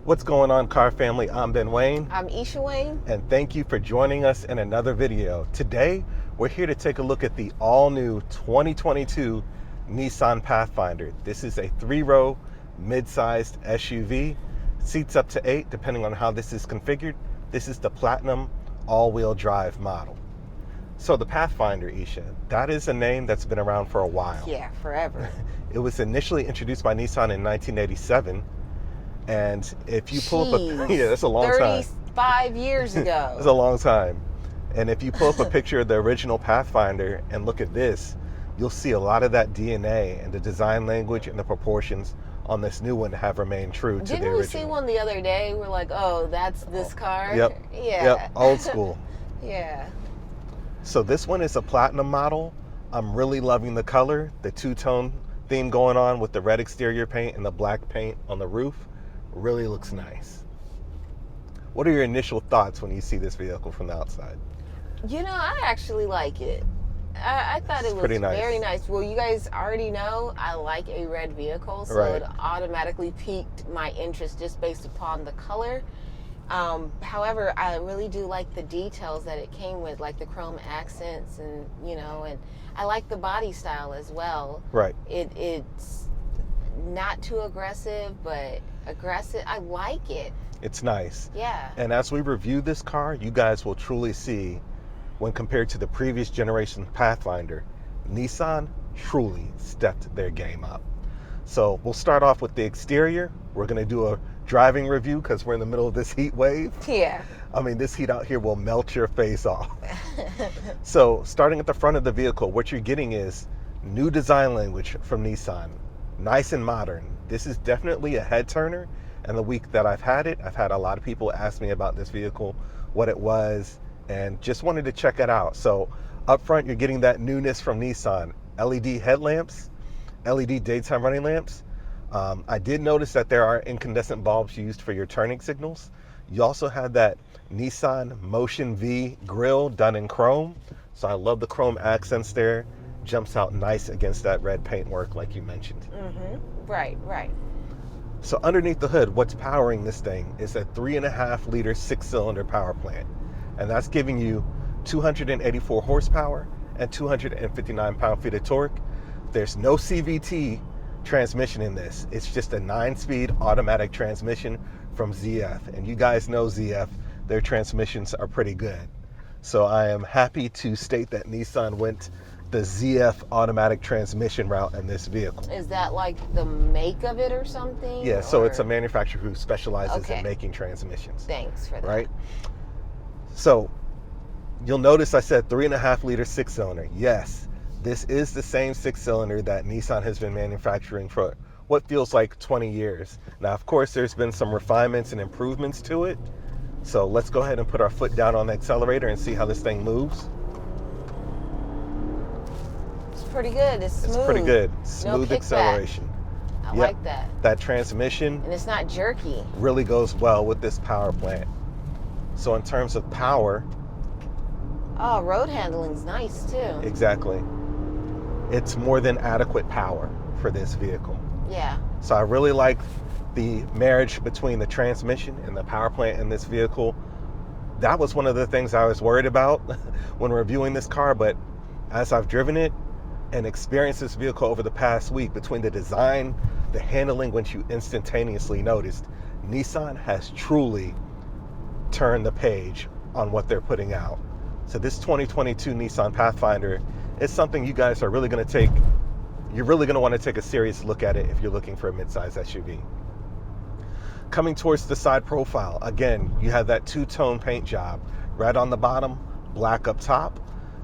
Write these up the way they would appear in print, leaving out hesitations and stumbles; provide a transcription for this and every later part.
What's going on, car family? I'm Ben Wayne. I'm Isha Wayne. And thank you for joining us in another video. Today, we're here to take a look at the all-new 2022 Nissan Pathfinder. This is a 3-row, mid-sized SUV. Seats up to 8, depending on how this is configured. This is the Platinum all-wheel drive model. So the Pathfinder, Isha, that is a name that's been around for a while. Yeah, forever. It was initially introduced by Nissan in 1987. And if you pull up a, yeah, that's a long time. 35 years ago. That's a long time. And if you pull up a picture of the original Pathfinder and look at this, you'll see a lot of that DNA and the design language and the proportions on this new one have remained true to the original. Didn't we see one the other day? We're like, oh, that's this car? Yep. Yeah. Yep. Old school. Yeah. So this one is a Platinum model. I'm really loving the color, the two-tone theme going on with the red exterior paint and the black paint on the roof. Really looks nice. What are your initial thoughts when you see this vehicle from the outside? You know, I actually like it. I thought it was pretty nice. Very nice. Well, you guys already know I like a red vehicle, so right. It automatically piqued my interest just based upon the color. However, I really do like the details that it came with, like the chrome accents, and and I like the body style as well. Right. It's not too aggressive, but aggressive. I like it. It's nice. Yeah. And as we review this car, you guys will truly see, when compared to the previous generation Pathfinder, Nissan truly stepped their game up. So we'll start off with the exterior. We're going to do a driving review because we're in the middle of this heat wave. Yeah. I mean, this heat out here will melt your face off. So starting at the front of the vehicle, what you're getting is new design language from Nissan. Nice and modern. This is definitely a head turner. And the week that I've had it, I've had a lot of people ask me about this vehicle, what it was, and just wanted to check it out. So up front, you're getting that newness from Nissan. LED headlamps, LED daytime running lamps. I did notice that there are incandescent bulbs used for your turning signals. You also have that Nissan Motion V grille done in chrome. So I love the chrome accents there. Jumps out nice against that red paintwork like you mentioned. Mm-hmm. Right, right. So underneath the hood, what's powering this thing is a 3.5 liter 6-cylinder power plant. And that's giving you 284 horsepower and 259 pound-feet of torque. There's no CVT transmission in this. It's just a 9-speed automatic transmission from ZF. And you guys know ZF, their transmissions are pretty good. So I am happy to state that Nissan went the ZF automatic transmission route in this vehicle. Is that like the make of it or something? Yeah, so it's a manufacturer who specializes in making transmissions. Thanks for that. Right? So you'll notice I said 3.5 liter 6-cylinder. Yes, this is the same 6-cylinder that Nissan has been manufacturing for what feels like 20 years. Now, of course, there's been some refinements and improvements to it. So let's go ahead and put our foot down on the accelerator and see how this thing moves. Pretty good. It's smooth. It's pretty good. Smooth acceleration. I like that. That transmission. And it's not jerky. Really goes well with this power plant. So in terms of power. Oh, road handling's nice too. Exactly. It's more than adequate power for this vehicle. Yeah. So I really like the marriage between the transmission and the power plant in this vehicle. That was one of the things I was worried about when reviewing this car, but as I've driven it and experienced this vehicle over the past week, between the design, the handling, which you instantaneously noticed, Nissan has truly turned the page on what they're putting out. So this 2022 Nissan Pathfinder is something you guys are really going to take, you're really going to want to take a serious look at it if you're looking for a midsize SUV. Coming towards the side profile, again, you have that two-tone paint job. Red on the bottom, black up top.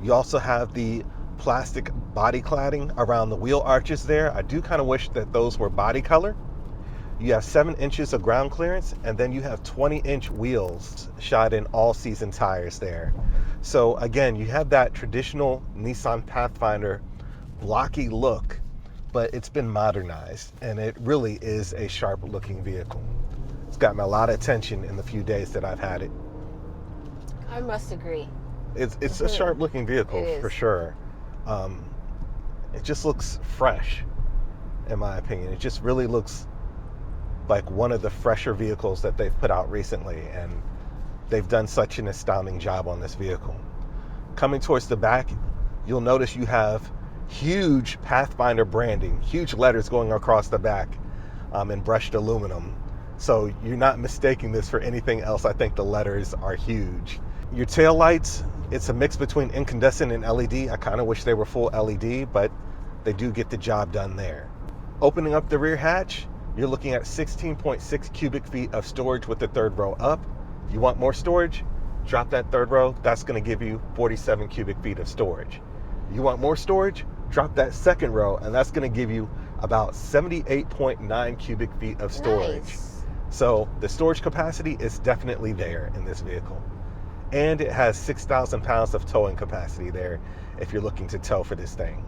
You also have the plastic body cladding around the wheel arches there. I do kind of wish that those were body color. You have 7 inches of ground clearance, and then you have 20-inch wheels shot in all-season tires there. So again, you have that traditional Nissan Pathfinder blocky look, but it's been modernized, and it really is a sharp-looking vehicle. It's gotten a lot of attention in the few days that I've had it. I must agree. It's a sharp-looking vehicle for sure. It just looks fresh, in my opinion. It just really looks like one of the fresher vehicles that they've put out recently, and they've done such an astounding job on this vehicle. Coming towards the back, you'll notice you have huge Pathfinder branding, huge letters going across the back in brushed aluminum. So you're not mistaking this for anything else. I think the letters are huge. Your tail lights, it's a mix between incandescent and LED. I kind of wish they were full LED, but they do get the job done there. Opening up the rear hatch, you're looking at 16.6 cubic feet of storage with the third row up. You want more storage? Drop that third row. That's going to give you 47 cubic feet of storage. You want more storage? Drop that second row, and that's going to give you about 78.9 cubic feet of storage. Nice. So the storage capacity is definitely there in this vehicle. And it has 6,000 pounds of towing capacity there if you're looking to tow for this thing.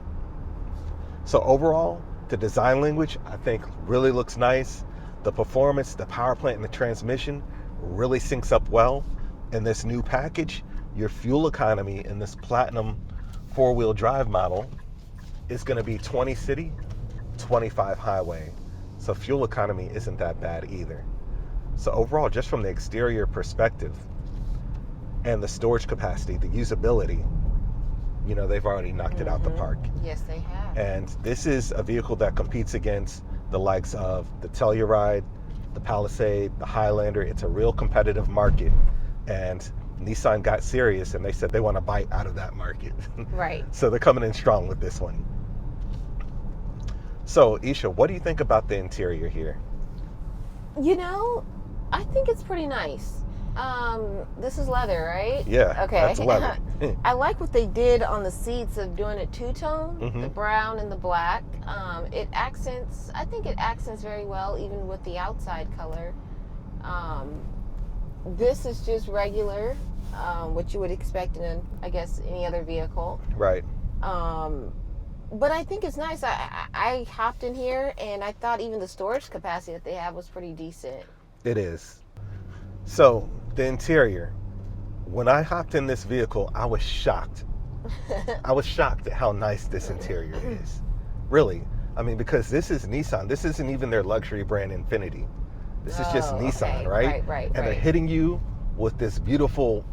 So overall, the design language, I think, really looks nice. The performance, the power plant, and the transmission really syncs up well. In this new package, your fuel economy in this Platinum four-wheel drive model is going to be 20 city, 25 highway. So fuel economy isn't that bad either. So overall, just from the exterior perspective and the storage capacity, the usability, you know, they've already knocked it out the park. Yes, they have. And this is a vehicle that competes against the likes of the Telluride, the Palisade, the Highlander. It's a real competitive market. And Nissan got serious and they said they want to bite out of that market. Right. So they're coming in strong with this one. So, Isha, what do you think about the interior here? You know, I think it's pretty nice. This is leather, right? Yeah, okay. that's leather. I like what they did on the seats of doing it two-tone, the brown and the black. It accents, I think it accents very well, even with the outside color. This is just regular, what you would expect in, I guess, any other vehicle. Right. But I think it's nice. I hopped in here, and I thought even the storage capacity that they have was pretty decent. It is. So, the interior. When I hopped in this vehicle, I was shocked. I was shocked at how nice this interior is. Really. I mean, because this is Nissan. This isn't even their luxury brand, Infiniti. This is just Nissan, okay. right? Right. And they're hitting you with this beautiful,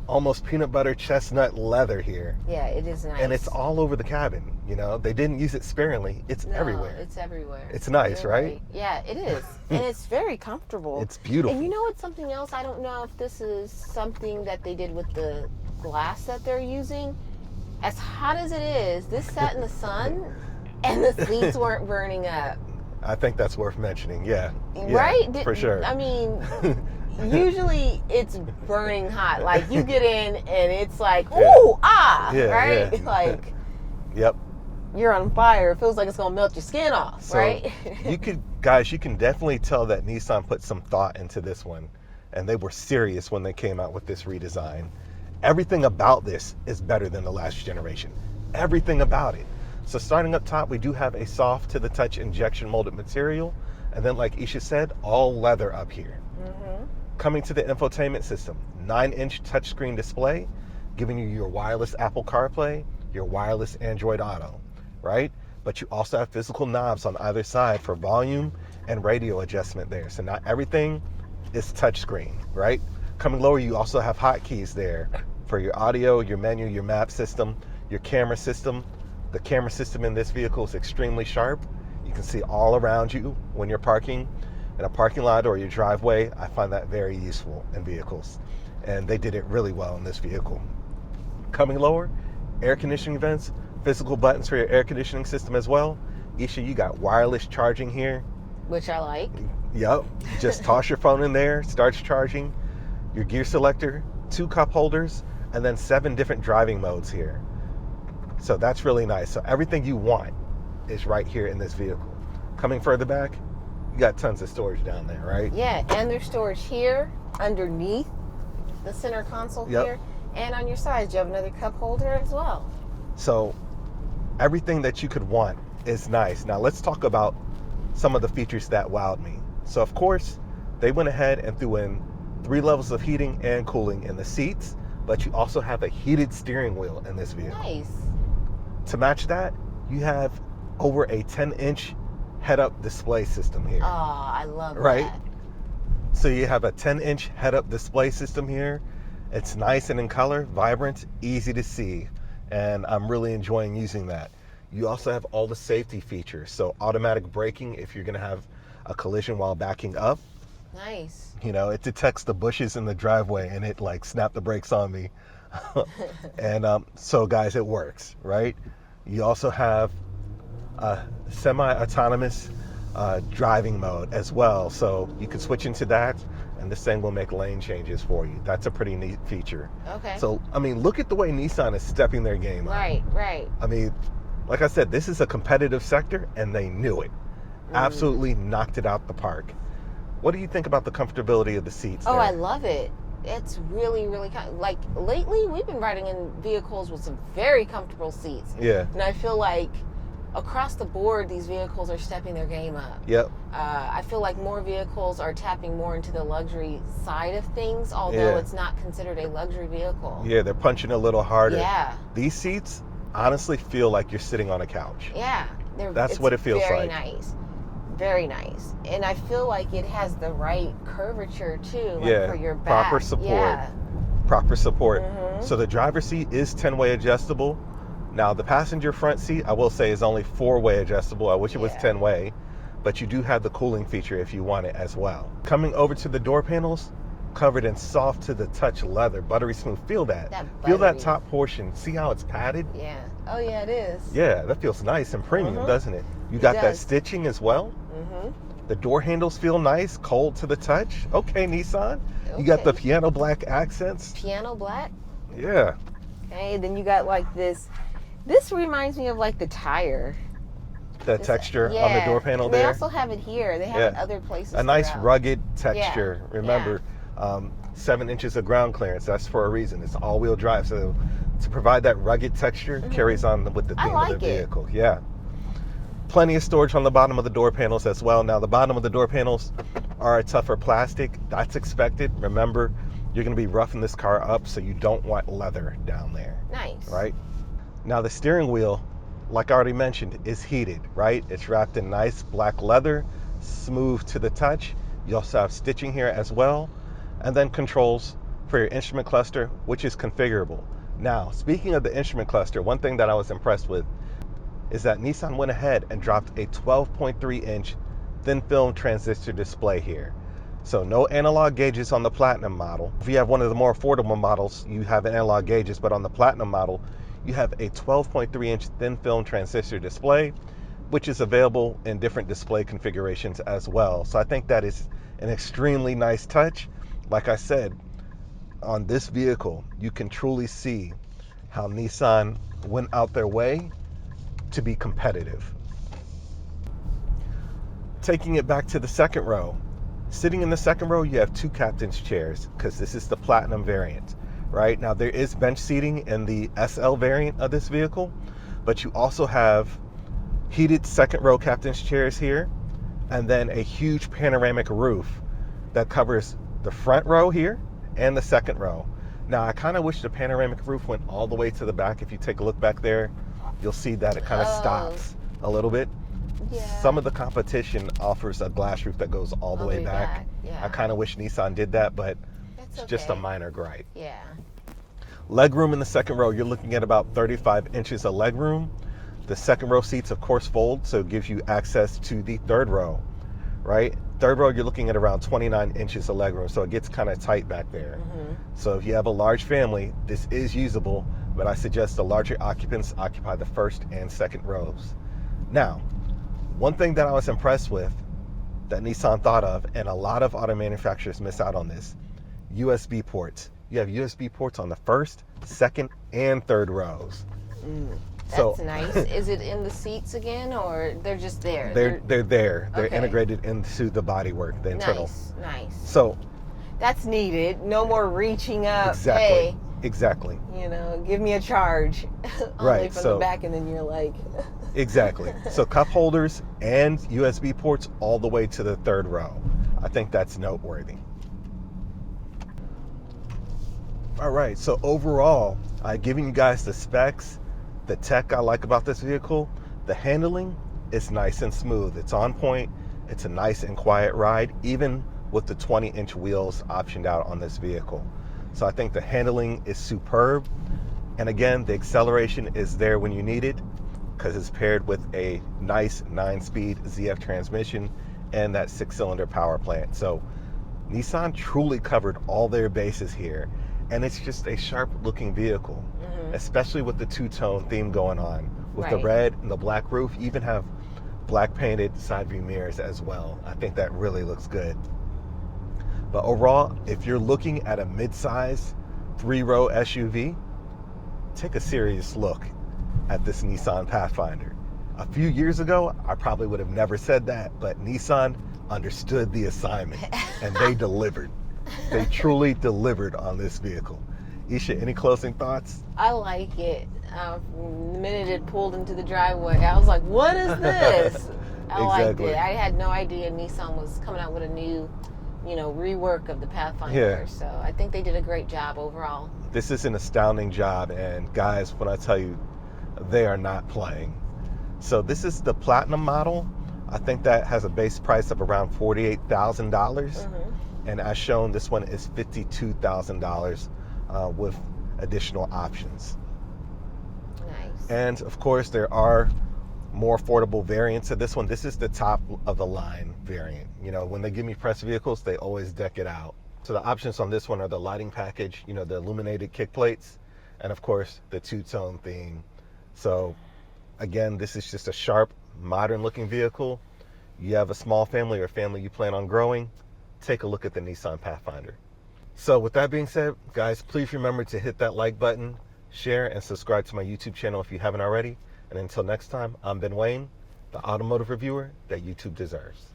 almost peanut butter chestnut leather here. Yeah, it is nice. And it's all over the cabin, you know? They didn't use it sparingly. It's everywhere. It's everywhere. It's nice, right? Yeah, it is. And it's very comfortable. It's beautiful. And you know what's something else? I don't know if this is something that they did with the glass that they're using. As hot as it is, this sat in the sun and the seats weren't burning up. I think that's worth mentioning, yeah. Right? For sure. I mean, usually it's burning hot. Like, you get in and it's like, ooh, right? Yeah. Like, Yep. you're on fire. It feels like it's going to melt your skin off, So right? you can definitely tell that Nissan put some thought into this one, and they were serious when they came out with this redesign. Everything about this is better than the last generation. Everything about it. So starting up top, we do have a soft to the touch injection molded material. And then, like Isha said, all leather up here. Coming to the infotainment system, 9-inch touchscreen display, giving you your wireless Apple CarPlay, your wireless Android Auto, right? But you also have physical knobs on either side for volume and radio adjustment there. So not everything is touchscreen, right? Coming lower, you also have hotkeys there for your audio, your menu, your map system, your camera system. The camera system in this vehicle is extremely sharp. You can see all around you when you're parking in a parking lot or your driveway. I find that very useful in vehicles, and they did it really well in this vehicle. Coming lower, air conditioning vents, physical buttons for your air conditioning system as well. Isha, you got wireless charging here. Which I like. Yep, just toss your phone in there, starts charging. Your gear selector, 2 cup holders, and then 7 different driving modes here. So that's really nice. So everything you want is right here in this vehicle. Coming further back, you got tons of storage down there, right? Yeah, and there's storage here underneath the center console here, and on your sides you have another cup holder as well. So everything that you could want is nice. Now let's talk about some of the features that wowed me. So of course, they went ahead and threw in 3 levels of heating and cooling in the seats, but you also have a heated steering wheel in this vehicle. Nice. To match that, you have over a 10-inch head-up display system here. Oh, I love right? that. So you have a 10-inch head-up display system here. It's nice and in color, vibrant, easy to see, and I'm really enjoying using that. You also have all the safety features. So automatic braking if you're gonna have a collision while backing up. Nice. You know, it detects the bushes in the driveway and it like snapped the brakes on me. And so guys, it works, right? You also have a semi-autonomous driving mode as well. So you can switch into that and this thing will make lane changes for you. That's a pretty neat feature. Okay. So, I mean, look at the way Nissan is stepping their game up. Right, right. I mean, like I said, this is a competitive sector and they knew it. Absolutely knocked it out the park. What do you think about the comfortability of the seats Oh, there? I love it. It's really, really, like lately we've been riding in vehicles with some very comfortable seats. Yeah. And I feel like across the board, these vehicles are stepping their game up. Yep. I feel like more vehicles are tapping more into the luxury side of things, although it's not considered a luxury vehicle. Yeah, they're punching a little harder. Yeah. These seats honestly feel like you're sitting on a couch. Yeah. That's what it feels very like. Nice. Very nice. And I feel like it has the right curvature too, like Yeah, for your back. proper support. Yeah. Proper support. Mhm. So the driver's seat is 10-way adjustable. Now the passenger front seat, I will say, is only 4-way adjustable. I wish it was 10-way, but you do have the cooling feature if you want it as well. Coming over to the door panels, covered in soft to the touch leather, buttery smooth. Feel that. Feel that top portion. See how it's padded? Yeah. Oh yeah, it is. Yeah, that feels nice and premium, doesn't it? You got that stitching as well. The door handles feel nice, cold to the touch. Okay, Nissan. You got the piano black accents. Piano black? Yeah. Okay, then you got like this. This reminds me of like the tire. That texture on the door panel there. They also have it here. They have it other places. A nice throughout. rugged texture. Remember, 7 inches of ground clearance. That's for a reason. It's all-wheel drive. So to provide that rugged texture carries on with the theme of the vehicle. Yeah. Plenty of storage on the bottom of the door panels as well. Now the bottom of the door panels are a tougher plastic. That's expected. Remember, you're going to be roughing this car up, so you don't want leather down there. Nice. Right? Now the steering wheel, like I already mentioned, is heated, right? It's wrapped in nice black leather, smooth to the touch. You also have stitching here as well. And then controls for your instrument cluster, which is configurable. Now, speaking of the instrument cluster, one thing that I was impressed with is that Nissan went ahead and dropped a 12.3-inch thin film transistor display here. So no analog gauges on the Platinum model. If you have one of the more affordable models, you have analog gauges, but on the Platinum model, you have a 12.3-inch thin film transistor display, which is available in different display configurations as well. So I think that is an extremely nice touch. Like I said, on this vehicle, you can truly see how Nissan went out their way to be competitive. Taking it back to the second row. Sitting in the second row, you have 2 captain's chairs because this is the Platinum variant, right? Now there is bench seating in the SL variant of this vehicle, but you also have heated second row captain's chairs here, and then a huge panoramic roof that covers the front row here and the second row. Now I kind of wish the panoramic roof went all the way to the back. If you take a look back there, you'll see that it kind of stops a little bit. Yeah. Some of the competition offers a glass roof that goes all the way back. Yeah. I kind of wish Nissan did that, but it's just a minor gripe. Yeah. Leg room in the second row, you're looking at about 35 inches of leg room. The second row seats, of course, fold, so it gives you access to the third row, right? Third row, you're looking at around 29 inches of leg room, so it gets kind of tight back there. So if you have a large family, this is usable, but I suggest the larger occupants occupy the first and second rows. Now, one thing that I was impressed with that Nissan thought of, and a lot of auto manufacturers miss out on this, USB ports. You have USB ports on the first, second, and third rows. That's nice. Is it in the seats again, or they're just there? They're there. They're integrated into the bodywork, the internal. Nice. So that's needed. No more reaching up. Exactly. Hey, exactly. You know, give me a charge. Right. From the back, and then you're like. Exactly. So cup holders and USB ports all the way to the third row. I think that's noteworthy. All right. So overall, I've given you guys the specs, the tech I like about this vehicle, the handling, it's nice and smooth. It's on point. It's a nice and quiet ride, even with the 20-inch wheels optioned out on this vehicle. So I think the handling is superb. And again, the acceleration is there when you need it because it's paired with a nice 9-speed ZF transmission and that 6-cylinder power plant. So Nissan truly covered all their bases here. And it's just a sharp looking vehicle, especially with the two-tone theme going on. With the red and the black roof, you even have black painted side view mirrors as well. I think that really looks good. But overall, if you're looking at a mid-size 3-row SUV, take a serious look at this Nissan Pathfinder. A few years ago, I probably would have never said that, but Nissan understood the assignment and they delivered. They truly delivered on this vehicle. Isha, any closing thoughts? I like it. The minute it pulled into the driveway, I was like, what is this? I liked it. I had no idea Nissan was coming out with a new, rework of the Pathfinder. Yeah. So I think they did a great job overall. This is an astounding job. And guys, when I tell you, they are not playing. So this is the Platinum model. I think that has a base price of around $48,000. And as shown, this one is $52,000 with additional options. Nice. And of course, there are more affordable variants of this one. This is the top of the line variant. When they give me press vehicles, they always deck it out. So the options on this one are the lighting package, the illuminated kick plates, and of course, the two-tone theme. So again, this is just a sharp, modern looking vehicle. You have a small family or a family you plan on growing, take a look at the Nissan Pathfinder. So with that being said, guys, please remember to hit that like button, share, and subscribe to my YouTube channel if you haven't already. And until next time, I'm Ben Wayne, the automotive reviewer that YouTube deserves.